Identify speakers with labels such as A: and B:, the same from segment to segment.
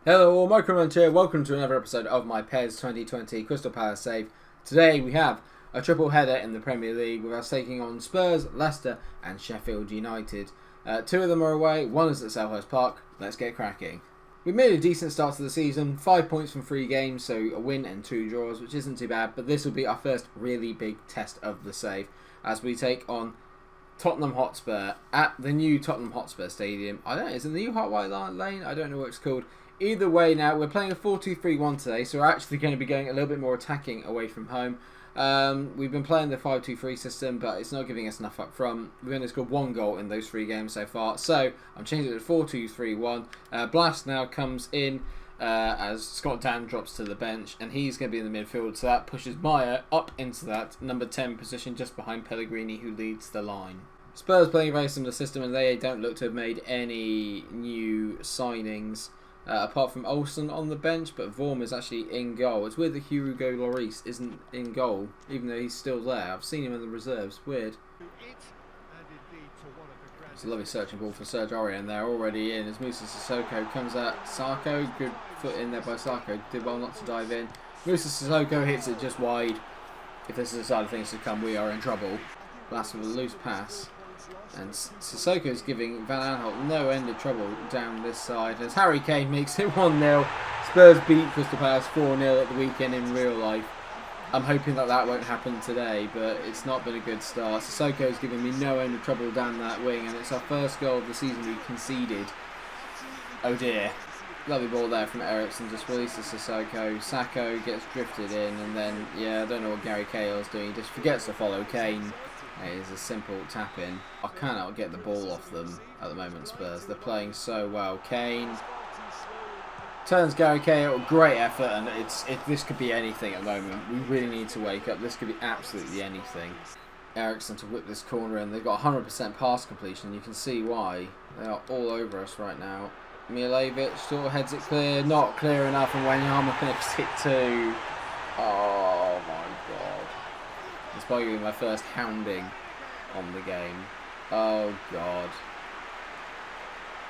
A: Hello all, MikeRo here. Welcome to another episode of my PES 2020 Crystal Palace save. Today we have a triple header in the Premier League with us taking on Spurs, Leicester and Sheffield United. Two of them are away, one is at Selhurst Park. Let's get cracking. We've made a decent start to the season, 5 points from 3 games, so a win and 2 draws, which isn't too bad, but this will be our first really big test of the save as we take on Tottenham Hotspur at the new Tottenham Hotspur Stadium. I don't know, is it the new Hot White Lane? I don't know what it's called. Either way now, we're playing a 4-2-3-1 today, so we're actually going to be going a little bit more attacking away from home. We've been playing the 5-2-3 system, but it's not giving us enough up front. We've only scored 1 goal in those 3 games so far, so I'm changing it to 4-2-3-1. Blast now comes in as Scott Dan drops to the bench, and he's going to be in the midfield, so that pushes Meyer up into that number 10 position just behind Pellegrini, who leads the line. Spurs playing a very similar system, and they don't look to have made any new signings. Apart from Olsen on the bench, but Vorm is actually in goal. It's weird that Hugo Lloris isn't in goal, even though he's still there. I've seen him in the reserves. Weird. It's a lovely searching ball for Serge Aurier, and they're already in as Musa Sissoko comes at Sarko. Good foot in there by Sarko. Did well not to dive in. Musa Sissoko hits it just wide. If this is the side of things to come, we are in trouble. Blast with a loose pass. And Sissoko is giving Van Aanholt no end of trouble down this side as Harry Kane makes it 1-0. Spurs beat Crystal Palace 4-0 at the weekend in real life. I'm hoping that won't happen today, but it's not been a good start. Sissoko is giving me no end of trouble down that wing, and it's our first goal of the season we conceded. Oh dear. Lovely ball there from Ericsson, just releases Sissoko. Sacco gets drifted in, and then, I don't know what Gary Cahill's doing. He just forgets to follow Kane. It is a simple tap-in. I cannot get the ball off them at the moment, Spurs. They're playing so well. Kane turns Gary Cahill. Great effort, and this could be anything at the moment. We really need to wake up. This could be absolutely anything. Ericsson to whip this corner in. They've got 100% pass completion. You can see why. They are all over us right now. Milojevic sort of heads it clear. Not clear enough, and Wanyama nips it too. Oh my god. It's probably my first hounding on the game. Oh god.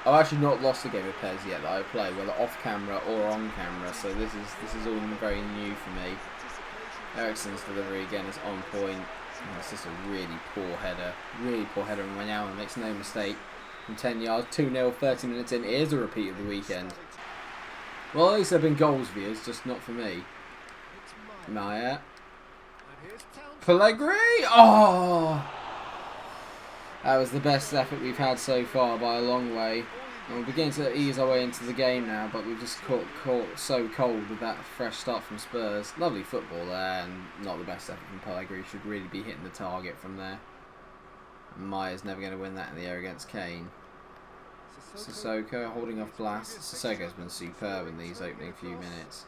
A: I've actually not lost a game of PES yet that I play, whether off camera or on camera, so this is all very new for me. Ericsson's delivery again is on point. It's just a really poor header. Really poor header, and Wanyama makes no mistake. From 10 yards, 2-0, 30 minutes in. It is a repeat of the weekend. Well, at least there have been goals, viewers, just not for me. Meyer. Pellegrini! Oh! That was the best effort we've had so far by a long way. And we're beginning to ease our way into the game now, but we've just caught so cold with that fresh start from Spurs. Lovely football there, and not the best effort from Pellegrini. Should really be hitting the target from there. Meyer's never going to win that in the air against Kane. Sissoko holding off Blast. Sissoko's been superb in these opening few minutes.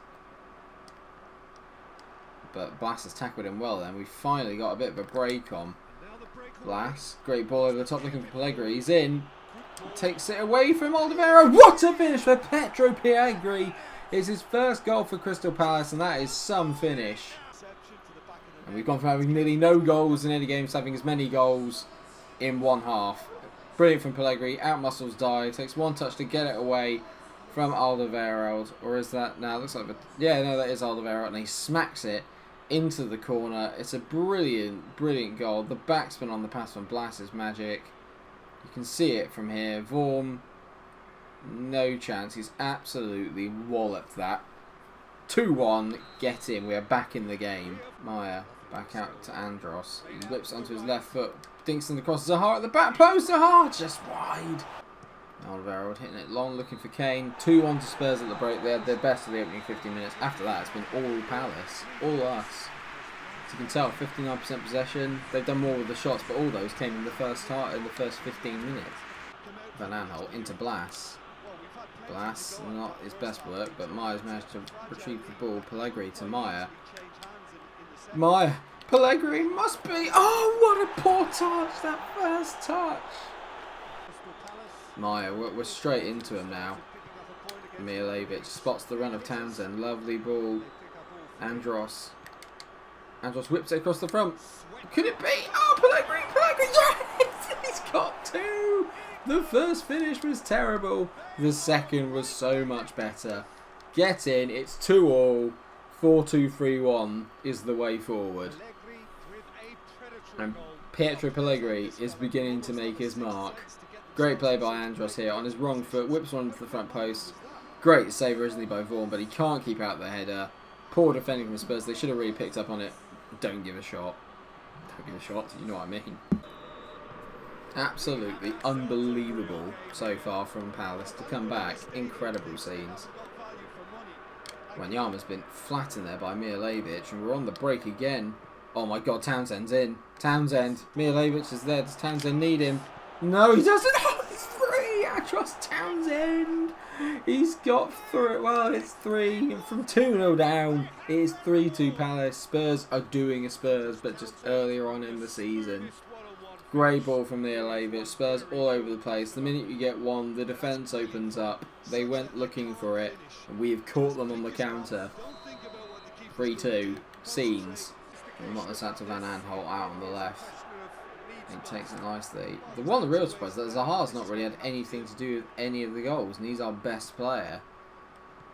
A: But Blast has tackled him well then. We finally got a bit of a break on Blast. Great ball over the top looking for Pellegrini. He's in. Takes it away from Alderweireld. What a finish for Petro Pellegrini. It's his first goal for Crystal Palace, and that is some finish. And we've gone from having nearly no goals in any games to having as many goals in one half. Brilliant from Pellegrini. Outmuscles Die. Takes one touch to get it away from Alderweireld. Or is that... No, it looks like... that is Alderweireld. And he smacks it into the corner. It's a brilliant, brilliant goal. The backspin on the pass from Blast is magic. You can see it from here. Vorm, no chance. He's absolutely walloped that. 2-1. Get in. We are back in the game. Meyer back out to Andros. He whips onto his left foot. Dinks in the cross. Zaha at the back. Blows Zaha just wide. Alderweireld hitting it long, looking for Kane. 2-1 to Spurs at the break. They had their best of the opening 15 minutes. After that, it's been all Palace. All us. As you can tell, 59% possession. They've done more with the shots, but all those came in the first 15 minutes. Van Aanholt into Blas. Blas, not his best work, but Meyer's managed to retrieve the ball. Pellegrini to Meyer. Meyer. Pellegrini must be... Oh, what a poor touch. That first touch. Meyer, we're straight into him now. Milojevic spots the run of Townsend. Lovely ball. Andros whips it across the front. Could it be? Oh, Pellegrini! Yes! He's got 2! The first finish was terrible. The second was so much better. Get in. It's 2-2. 4-2-3-1 is the way forward. And Pietro Pellegrini is beginning to make his mark. Great play by Andros here on his wrong foot. Whips one to the front post. Great save originally by Vaughan, but he can't keep out the header. Poor defending from Spurs. They should have really picked up on it. Don't give a shot. Don't give a shot. You know what I mean. Absolutely unbelievable so far from Palace to come back. Incredible scenes. Wanyama's been flattened there by Milojevic, and we're on the break again. Oh my god, Townsend's in. Townsend. Milojevic is there. Does Townsend need him? No, he doesn't. Oh, it's 3. I trust Townsend. He's got 3. Well, it's 3. From 2-0 down, it is 3-2 Palace. Spurs are doing a Spurs, but just earlier on in the season. Great ball from Milojevic. Spurs all over the place. The minute you get one, the defence opens up. They went looking for it, and we've caught them on the counter. 3-2. Scenes. And not this out to Van Aanholt out on the left. He takes it nicely. The one real surprise is that Zaha's not really had anything to do with any of the goals, and he's our best player.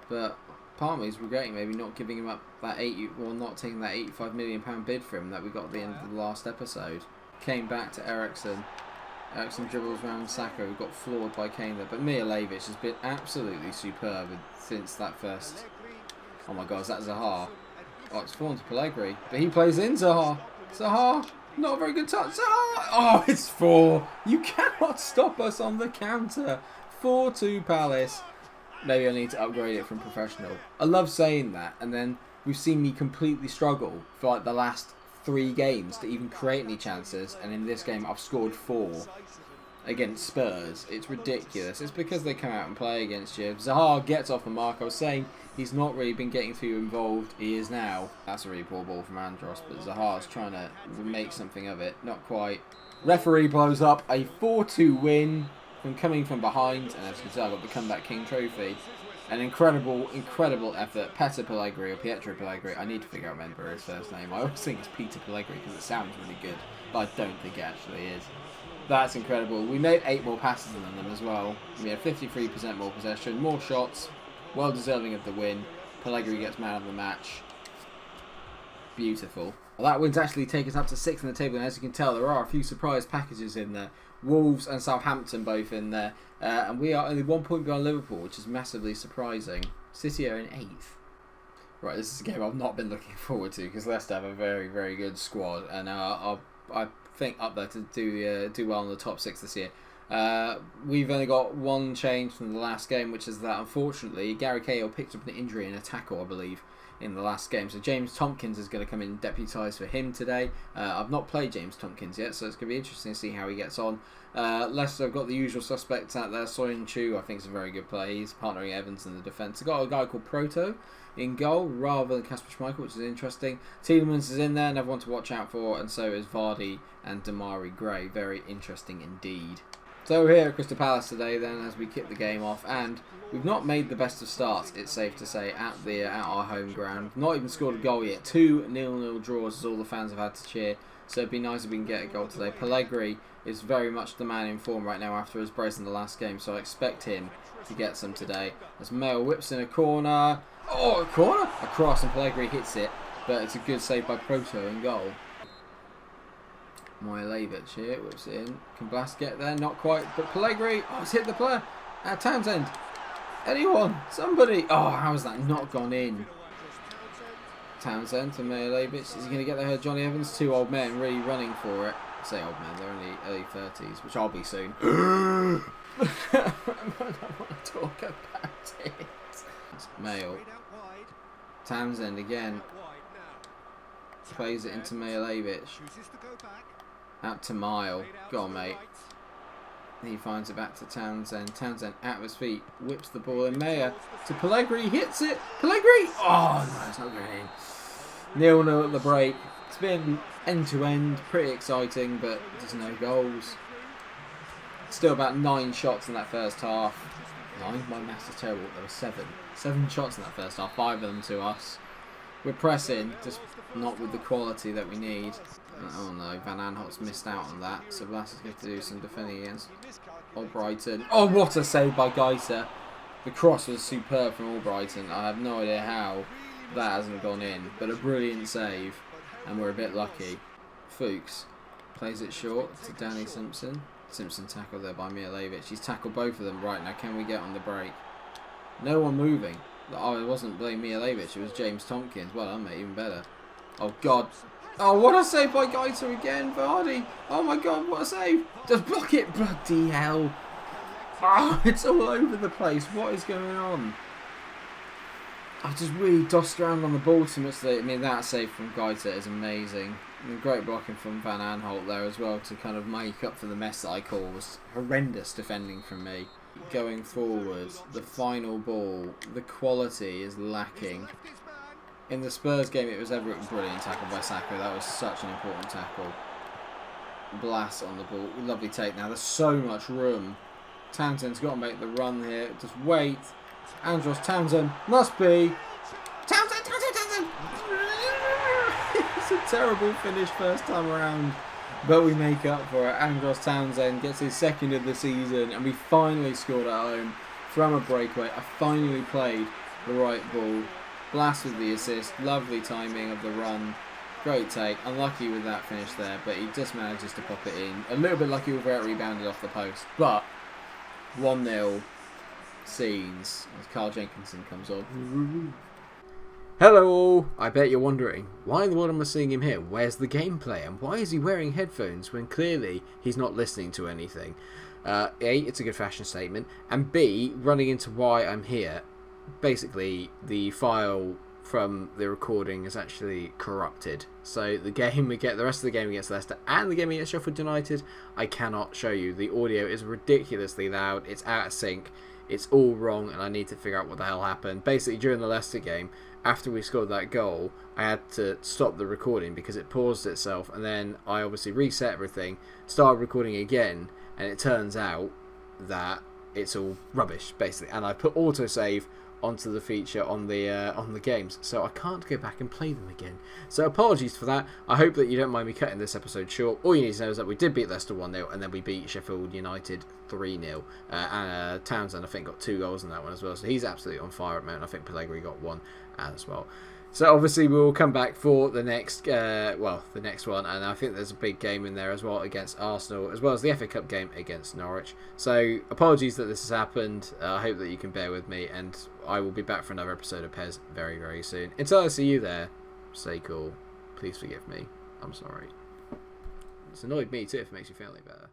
A: But part of me is regretting maybe not giving him up that not taking that £85 million bid for him that we got at the end of the last episode. Came back to Ericsson. Ericsson dribbles around Saka, who got floored by Kane there. But Milojevic has been absolutely superb since that first. Oh my god, is that Zaha? Oh, it's fallen to Pellegrini. But he plays in Zaha. Zaha, not a very good touch. Zaha! Oh, it's 4. You cannot stop us on the counter. 4-2 Palace. Maybe I need to upgrade it from professional. I love saying that. And then we've seen me completely struggle for like the last 3 games to even create any chances, and in this game I've scored 4 against Spurs. It's ridiculous. It's because they come out and play against you. Zaha gets off the mark. I was saying he's not really been getting too involved. He is now. That's a really poor ball from Andros, but Zaha's trying to make something of it. Not quite. Referee blows up a 4-2 win from coming from behind, and as you can tell, got the Comeback King trophy. An incredible, incredible effort. Pietro Pellegrini. I need to figure out remember his first name. I always think it's Peter Pellegrini because it sounds really good, but I don't think it actually is. That's incredible. We made 8 more passes than them as well. We had 53% more possession, more shots. Well deserving of the win. Pellegrini gets man of the match. Beautiful. Well, that win's actually taken us up to 6th in the table, and as you can tell, there are a few surprise packages in there. Wolves and Southampton both in there. And we are only 1 point behind Liverpool, which is massively surprising. City are in 8th. Right, this is a game I've not been looking forward to because Leicester have a very, very good squad, and I think up there to do well in the top 6 this year. We've only got one change from the last game, which is that unfortunately Gary Cahill picked up an injury in a tackle, I believe, in the last game. So James Tompkins is going to come in and deputise for him today. I've not played James Tompkins yet, so it's going to be interesting to see how he gets on. Leicester have got the usual suspects out there. Soyuncu, I think, is a very good player. He's partnering Evans in the defence. They've got a guy called Proto in goal rather than Kasper Schmeichel, which is interesting. Tielemans is in there, another one to watch out for, and so is Vardy and Damari Gray. Very interesting indeed. So we're here at Crystal Palace today then as we kick the game off, and we've not made the best of starts, it's safe to say, at our home ground. Not even scored a goal yet. 2 0-0 draws as all the fans have had to cheer, so it'd be nice if we can get a goal today. Pellegrini is very much the man in form right now after his brace in the last game, so I expect him to get some today. As Mayo whips in a corner. Oh, a corner? A cross, and Pellegrini hits it, but it's a good save by Proto in goal. Milojevic here, whips it in. Can Blast get there? Not quite, but Pellegrini, oh, it's hit the player. Townsend. Anyone? Somebody. Oh, how has that not gone in? Townsend to Milojevic. Is he going to get there? Johnny Evans. 2 old men really running for it. I say old men, they're only early 30s, which I'll be soon. I don't want to talk about it. Mail. Townsend again. Plays it into Milojevic. Out to Mile. Go on, mate. He finds it back to Townsend. Townsend out of his feet. Whips the ball in. Mayer to Pellegrini. Hits it. Pellegrini! Oh, no, it's not going in. 0-0 at the break. It's been end-to-end. Pretty exciting, but there's no goals. Still about 9 shots in that first half. 9? My maths is terrible. There were 7. 7 shots in that first half. 5 of them to us. We're pressing, just not with the quality that we need. Oh no, Van Aanholt's missed out on that, so Blas is going to do some defending against. Albrighton. Oh, what a save by Geiter. The cross was superb from Albrighton. I have no idea how that hasn't gone in, but a brilliant save, and we're a bit lucky. Fuchs plays it short to Danny Simpson. Simpson tackled there by Mijalovic. He's tackled both of them. Right, now can we get on the break? No one moving. Oh, it wasn't blaming Mijalovic, it was James Tompkins. Well done, mate, even better. Oh, God. Oh, what a save by Geiter again, Vardy. Oh, my God, what a save. Just block it. Bloody hell. Oh, it's all over the place. What is going on? I've just really dossed around on the ball too much today. I mean, that save from Geiter is amazing. And great blocking from Van Aanholt there as well to kind of make up for the mess that I caused. Horrendous defending from me. Going forward, the final ball, the quality is lacking. In the Spurs game, it was a brilliant tackle by Saka. That was such an important tackle. Blas on the ball. Lovely take now. There's so much room. Townsend's got to make the run here. Just wait. Andros Townsend must be. Townsend! It's a terrible finish first time around. But we make up for it. Andros Townsend gets his second of the season. And we finally scored at home from a breakaway. I finally played the right ball. Blas with the assist. Lovely timing of the run. Great take. Unlucky with that finish there. But he just manages to pop it in. A little bit lucky with where it rebounded off the post. But 1-0 scenes as Carl Jenkinson comes on. Hello all! I bet you're wondering, why in the world am I seeing him here? Where's the gameplay? And why is he wearing headphones when clearly he's not listening to anything? A, it's a good fashion statement. And B, running into why I'm here. Basically, the file from the recording is actually corrupted. So the game the rest of the game against Leicester and the game against Sheffield United, I cannot show you. The audio is ridiculously loud. It's out of sync. It's all wrong, and I need to figure out what the hell happened. Basically, during the Leicester game, after we scored that goal, I had to stop the recording because it paused itself, and then I obviously reset everything, started recording again, and it turns out that it's all rubbish, basically. And I put autosave onto the feature on the games, so I can't go back and play them again. So apologies for that. I hope that you don't mind me cutting this episode short. All you need to know is that we did beat Leicester 1-0, and then we beat Sheffield United 3-0. And Townsend, I think, got 2 goals in that one as well, so he's absolutely on fire at the moment. I think Pellegrini got 1 as well. So obviously we'll come back for the next one, and I think there's a big game in there as well against Arsenal, as well as the FA Cup game against Norwich. So apologies that this has happened. I hope that you can bear with me, and I will be back for another episode of PES very, very soon. Until I see you there, stay cool. Please forgive me. I'm sorry. It's annoyed me too if it makes you feel any better.